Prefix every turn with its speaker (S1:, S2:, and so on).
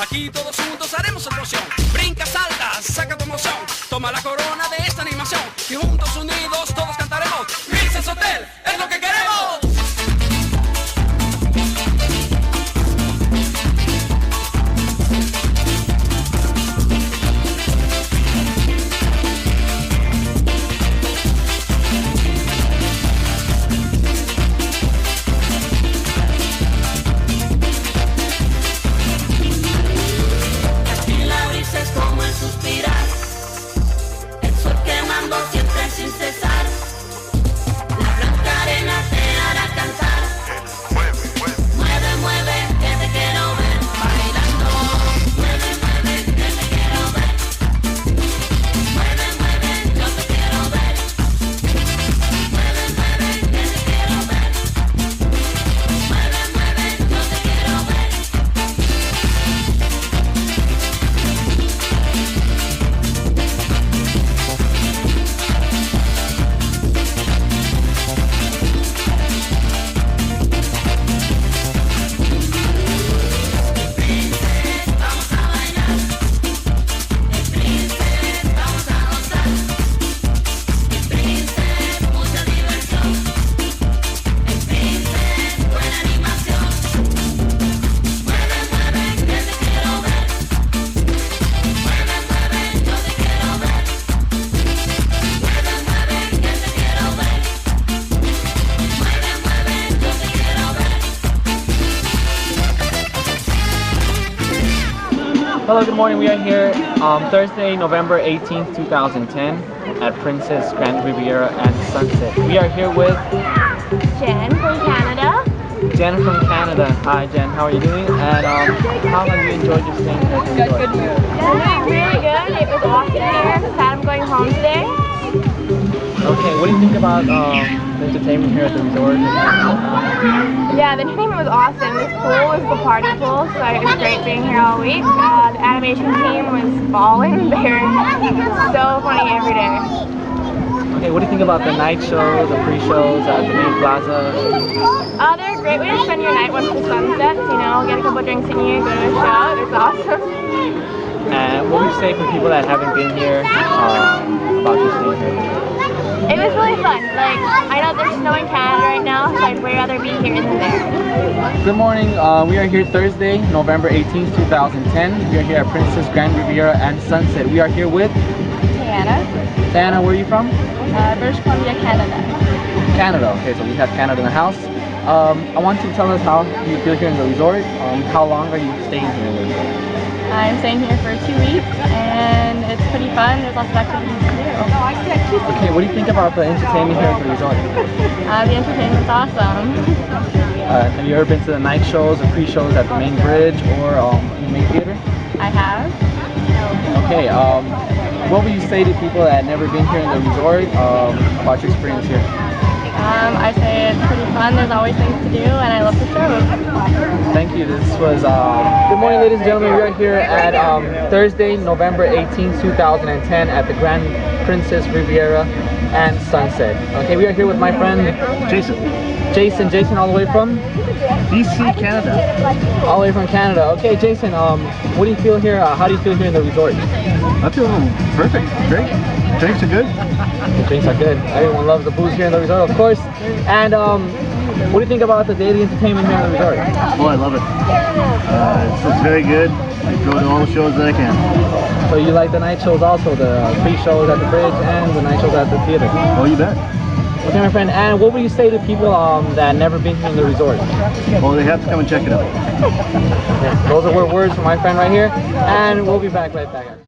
S1: Aquí todos juntos haremos emoción. Brinca, salta, saca tu emoción. Toma la corona de esta animación y juntos unidos todos cantaremos. Princess Hotel es lo que queremos.
S2: Hello, good morning. We are here Thursday, November 18th, 2010 at Princess Grand Riviera and Sunset. We are here with
S3: Jen from Canada.
S2: Jen from Canada. Hi Jen, how are you doing? And how have you enjoyed your stay here?
S3: Good mood. I'm doing really good. It was awesome here. Sad I'm going home today.
S2: Okay, what do you think about the entertainment here at the resort?
S3: Yeah, the entertainment was awesome. This pool was the party pool, so it was great being here all week. The animation team was balling. They're so funny every day.
S2: Okay, what do you think about the night shows, the pre-shows at the main plaza?
S3: They're a great way to spend your night once the sun sets, you know, get a couple drinks in you, go to a show. It's awesome.
S2: And what would you say for people that haven't been here about your stay here?
S3: It was really fun. Like, I know there's snow in Canada right now, so I'd way rather be here than there.
S2: Good morning. We are here Thursday, November 18th, 2010. We are here at Princess Grand Riviera and Sunset. We are here with
S3: Tiana.
S2: Tiana, where are you from?
S3: British Columbia, Canada.
S2: Canada. Okay, so we have Canada in the house. I want you to tell us how you feel here in the resort. How long are you staying here in the resort?
S3: I'm staying here for 2 weeks, and it's pretty fun. There's lots of activities to do.
S2: Okay, what do you think about the entertainment here at the resort?
S3: The entertainment's awesome.
S2: Have you ever been to the night shows or pre-shows at the main bridge or the main theater?
S3: I have.
S2: Okay, what would you say to people that have never been here in the resort about your experience here?
S3: I say it's pretty fun. There's always things to do, and I love the show.
S2: Thank you. This was good morning, ladies and gentlemen. We are here at Thursday, November 18th, 2010 at the Grand Princess Riviera and Sunset. Okay, we are here with my friend
S4: Jason,
S2: all the way from
S4: BC, Canada.
S2: All the way from Canada. Okay, Jason, what do you feel here? How do you feel here in the resort?
S4: I feel perfect. Great. Drinks are good.
S2: The drinks are good. Everyone loves the booze here in the resort, of course. And what do you think about the daily entertainment here in the resort?
S4: Oh, I love it. It's very good. I go to all the shows that I can.
S2: So you like the night shows also, the pre-shows at the bridge and the night shows at the theater?
S4: Oh, you bet.
S2: Okay, my friend, and what would you say to people that have never been here in the resort?
S4: Oh, they have to come and check it out.
S2: Okay, those are words from my friend right here, and we'll be back right back.